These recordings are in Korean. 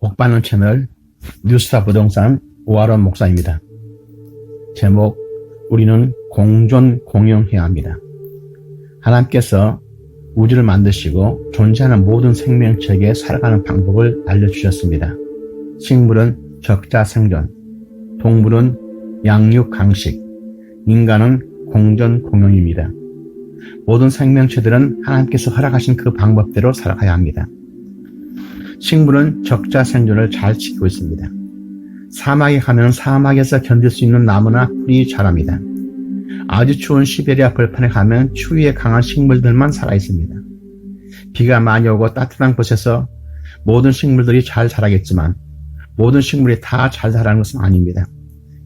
복받는 채널 뉴스타 부동산 오하론 목사입니다. 제목, 우리는 공존 공영해야 합니다. 하나님께서 우주를 만드시고 존재하는 모든 생명체에게 살아가는 방법을 알려주셨습니다. 식물은 적자 생존, 동물은 양육 강식, 인간은 공존 공영입니다. 모든 생명체들은 하나님께서 허락하신 그 방법대로 살아가야 합니다. 식물은 적자 생존을 잘 지키고 있습니다. 사막에 가면 사막에서 견딜 수 있는 나무나 풀이 자랍니다. 아주 추운 시베리아 벌판에 가면 추위에 강한 식물들만 살아있습니다. 비가 많이 오고 따뜻한 곳에서 모든 식물들이 잘 자라겠지만 모든 식물이 다 잘 자라는 것은 아닙니다.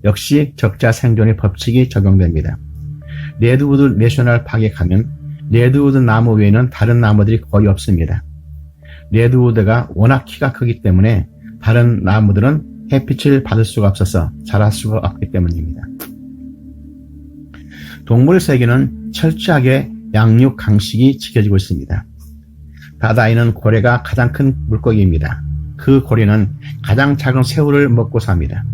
역시 적자 생존의 법칙이 적용됩니다. 레드우드 내셔널 파크에 가면 레드우드 나무 외에는 다른 나무들이 거의 없습니다. 레드우드가 워낙 키가 크기 때문에 다른 나무들은 햇빛을 받을 수가 없어서 자랄 수가 없기 때문입니다. 동물 세계는 철저하게 양육 강식이 지켜지고 있습니다. 바다에는 고래가 가장 큰 물고기입니다. 그 고래는 가장 작은 새우를 먹고 삽니다.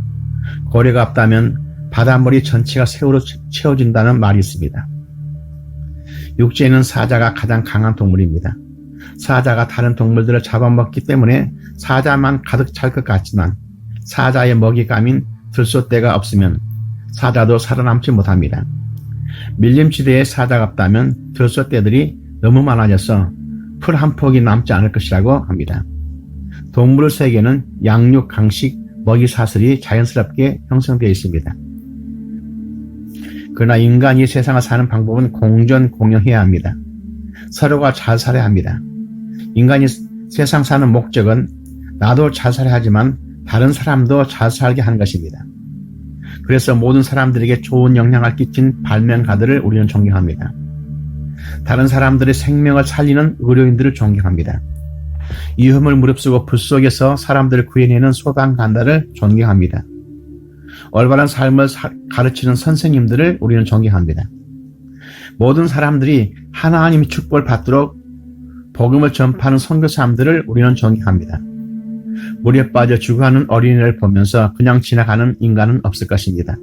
고래가 없다면 바닷물이 전체가 새우로 채워진다는 말이 있습니다. 육지에는 사자가 가장 강한 동물입니다. 사자가 다른 동물들을 잡아먹기 때문에 사자만 가득 찰 것 같지만 사자의 먹이감인 들소떼가 없으면 사자도 살아남지 못합니다. 밀림지대에 사자가 없다면 들소떼들이 너무 많아져서 풀 한 폭이 남지 않을 것이라고 합니다. 동물 세계는 양육, 강식, 먹이 사슬이 자연스럽게 형성되어 있습니다. 그러나 인간이 세상을 사는 방법은 공존 공영해야 합니다. 서로가 잘 살아야 합니다. 인간이 세상 사는 목적은 나도 잘 살아야 하지만 다른 사람도 잘 살게 하는 것입니다. 그래서 모든 사람들에게 좋은 영향을 끼친 발명가들을 우리는 존경합니다. 다른 사람들의 생명을 살리는 의료인들을 존경합니다. 위험을 무릅쓰고 불 속에서 사람들을 구해내는 소방관들을 존경합니다. 올바른 삶을 가르치는 선생님들을 우리는 존경합니다. 모든 사람들이 하나님의 축복을 받도록 복음을 전파하는 선교사님들을 우리는 존경합니다. 물에 빠져 죽어가는 어린이를 보면서 그냥 지나가는 인간은 없을 것입니다.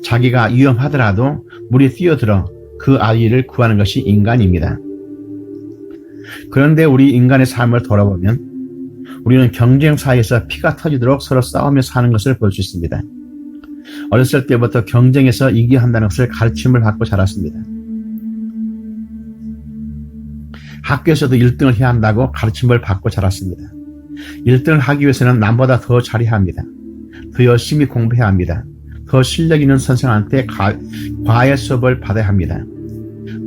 자기가 위험하더라도 물에 뛰어들어 그 아이를 구하는 것이 인간입니다. 그런데 우리 인간의 삶을 돌아보면 우리는 경쟁 사회에서 피가 터지도록 서로 싸우며 사는 것을 볼 수 있습니다. 어렸을 때부터 경쟁에서 이겨야 한다는 것을 가르침을 받고 자랐습니다. 학교에서도 1등을 해야 한다고 가르침을 받고 자랐습니다. 1등을 하기 위해서는 남보다 더 잘해야 합니다. 더 열심히 공부해야 합니다. 더 실력 있는 선생한테 과외 수업을 받아야 합니다.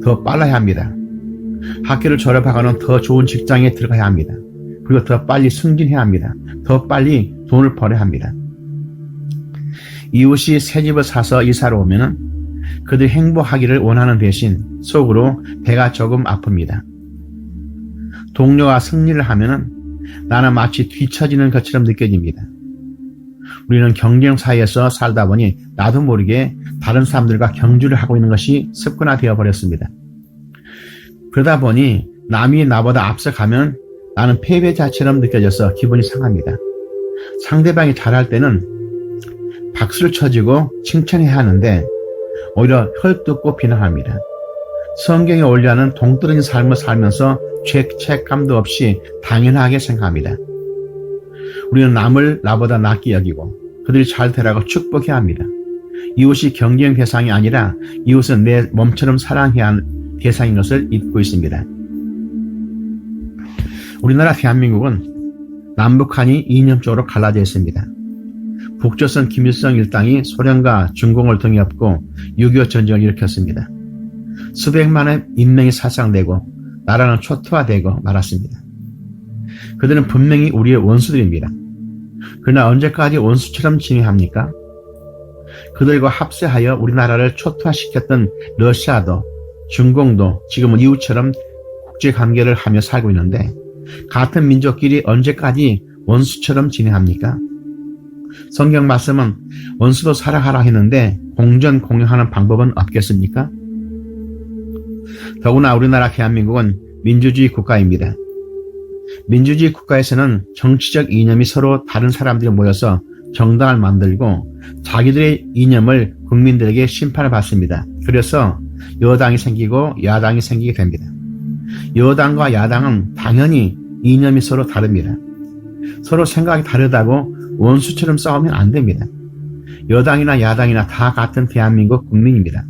더 빨라야 합니다. 학교를 졸업하고는 더 좋은 직장에 들어가야 합니다. 그리고 더 빨리 승진해야 합니다. 더 빨리 돈을 벌어야 합니다. 이웃이 새 집을 사서 이사를 오면 그들이 행복하기를 원하는 대신 속으로 배가 조금 아픕니다. 동료가 승리를 하면 나는 마치 뒤처지는 것처럼 느껴집니다. 우리는 경쟁 사회에서 살다 보니 나도 모르게 다른 사람들과 경주를 하고 있는 것이 습관화되어 버렸습니다. 그러다 보니 남이 나보다 앞서가면 나는 패배자처럼 느껴져서 기분이 상합니다. 상대방이 잘할 때는 박수를 쳐주고 칭찬해야 하는데 오히려 헐뜯고 비난합니다. 성경에 올려하는 동떨어진 삶을 살면서 죄책감도 없이 당연하게 생각합니다. 우리는 남을 나보다 낫게 여기고 그들이 잘 되라고 축복해야 합니다. 이웃이 경쟁 대상이 아니라 이웃은 내 몸처럼 사랑해야 하는 대상인 것을 잊고 있습니다. 우리나라 대한민국은 남북한이 이념적으로 갈라져 있습니다. 북조선 김일성 일당이 소련과 중공을 등에업고 6.25 전쟁을 일으켰습니다. 수백만의 인명이 살상되고 나라는 초토화되고 말았습니다. 그들은 분명히 우리의 원수들입니다. 그러나 언제까지 원수처럼 지내합니까? 그들과 합세하여 우리나라를 초토화시켰던 러시아도 중공도 지금은 이웃처럼 국제관계를 하며 살고 있는데 같은 민족끼리 언제까지 원수처럼 지내합니까? 성경 말씀은 원수도 사랑하라 했는데 공존 공영하는 방법은 없겠습니까? 더구나 우리나라 대한민국은 민주주의 국가입니다. 민주주의 국가에서는 정치적 이념이 서로 다른 사람들이 모여서 정당을 만들고 자기들의 이념을 국민들에게 심판을 받습니다. 그래서 여당이 생기고 야당이 생기게 됩니다. 여당과 야당은 당연히 이념이 서로 다릅니다. 서로 생각이 다르다고 원수처럼 싸우면 안 됩니다. 여당이나 야당이나 다 같은 대한민국 국민입니다.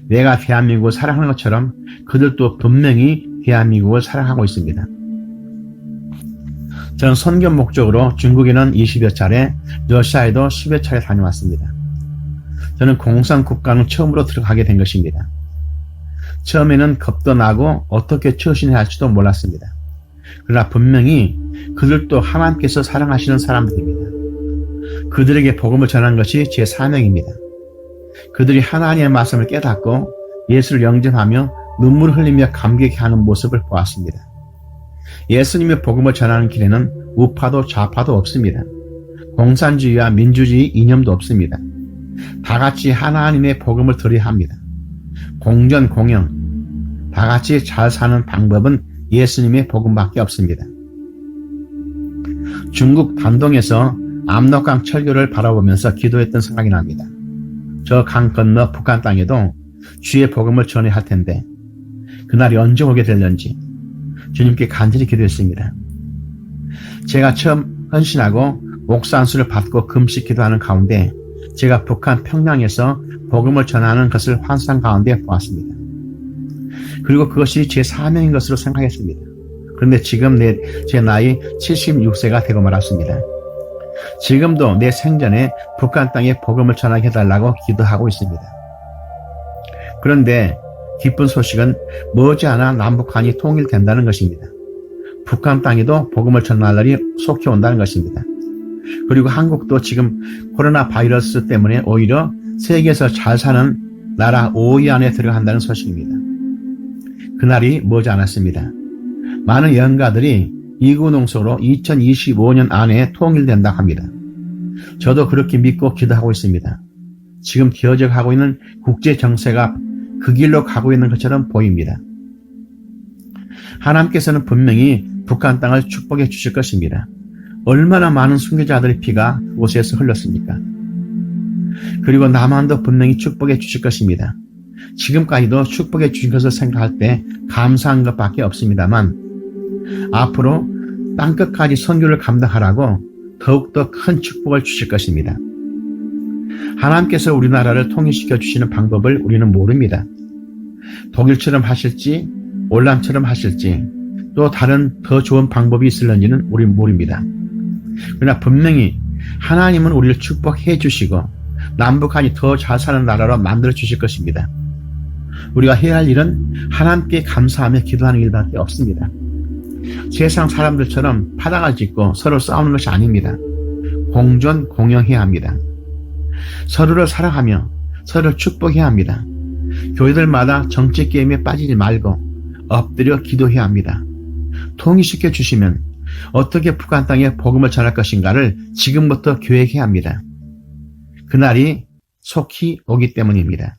내가 대한민국을 사랑하는 것처럼 그들도 분명히 대한민국을 사랑하고 있습니다. 저는 선교 목적으로 중국에는 20여 차례, 러시아에도 10여 차례 다녀왔습니다. 저는 공산 국가는 처음으로 들어가게 된 것입니다. 처음에는 겁도 나고 어떻게 처신해야 할지도 몰랐습니다. 그러나 분명히 그들도 하나님께서 사랑하시는 사람들입니다. 그들에게 복음을 전하는 것이 제 사명입니다. 그들이 하나님의 말씀을 깨닫고 예수를 영접하며 눈물을 흘리며 감격해하는 모습을 보았습니다. 예수님의 복음을 전하는 길에는 우파도 좌파도 없습니다. 공산주의와 민주주의 이념도 없습니다. 다 같이 하나님의 복음을 들어야 합니다. 공전 공영, 다 같이 잘 사는 방법은 예수님의 복음밖에 없습니다. 중국 단동에서 압록강 철교를 바라보면서 기도했던 생각이 납니다. 저 강 건너 북한 땅에도 주의 복음을 전해야 할 텐데 그날이 언제 오게 될는지 주님께 간절히 기도했습니다. 제가 처음 헌신하고 목사 안수를 받고 금식 기도하는 가운데 제가 북한 평양에서 복음을 전하는 것을 환상 가운데 보았습니다. 그리고 그것이 제 사명인 것으로 생각했습니다. 그런데 지금 제 나이 76세가 되고 말았습니다. 지금도 내 생전에 북한 땅에 복음을 전하게 해달라고 기도하고 있습니다. 그런데 기쁜 소식은 머지않아 남북한이 통일된다는 것입니다. 북한 땅에도 복음을 전할 날이 속히 온다는 것입니다. 그리고 한국도 지금 코로나 바이러스 때문에 오히려 세계에서 잘 사는 나라 5위 안에 들어간다는 소식입니다. 그날이 머지않았습니다. 많은 예언가들이 이구동성으로 2025년 안에 통일된다고 합니다. 저도 그렇게 믿고 기도하고 있습니다. 지금 기어져가고 있는 국제 정세가 그 길로 가고 있는 것처럼 보입니다. 하나님께서는 분명히 북한 땅을 축복해 주실 것입니다. 얼마나 많은 순교자들의 피가 그곳에서 흘렀습니까? 그리고 남한도 분명히 축복해 주실 것입니다. 지금까지도 축복해 주신 것을 생각할 때 감사한 것밖에 없습니다만 앞으로 땅끝까지 선교를 감당하라고 더욱더 큰 축복을 주실 것입니다. 하나님께서 우리나라를 통일시켜 주시는 방법을 우리는 모릅니다. 독일처럼 하실지 올람처럼 하실지 또 다른 더 좋은 방법이 있을는지는 우리는 모릅니다. 그러나 분명히 하나님은 우리를 축복해 주시고 남북한이 더 잘 사는 나라로 만들어 주실 것입니다. 우리가 해야 할 일은 하나님께 감사하며 기도하는 일밖에 없습니다. 세상 사람들처럼 파당을 짓고 서로 싸우는 것이 아닙니다. 공존 공영해야 합니다. 서로를 사랑하며 서로를 축복해야 합니다. 교회들마다 정치 게임에 빠지지 말고 엎드려 기도해야 합니다. 통일시켜 주시면 어떻게 북한 땅에 복음을 전할 것인가를 지금부터 계획해야 합니다. 그날이 속히 오기 때문입니다.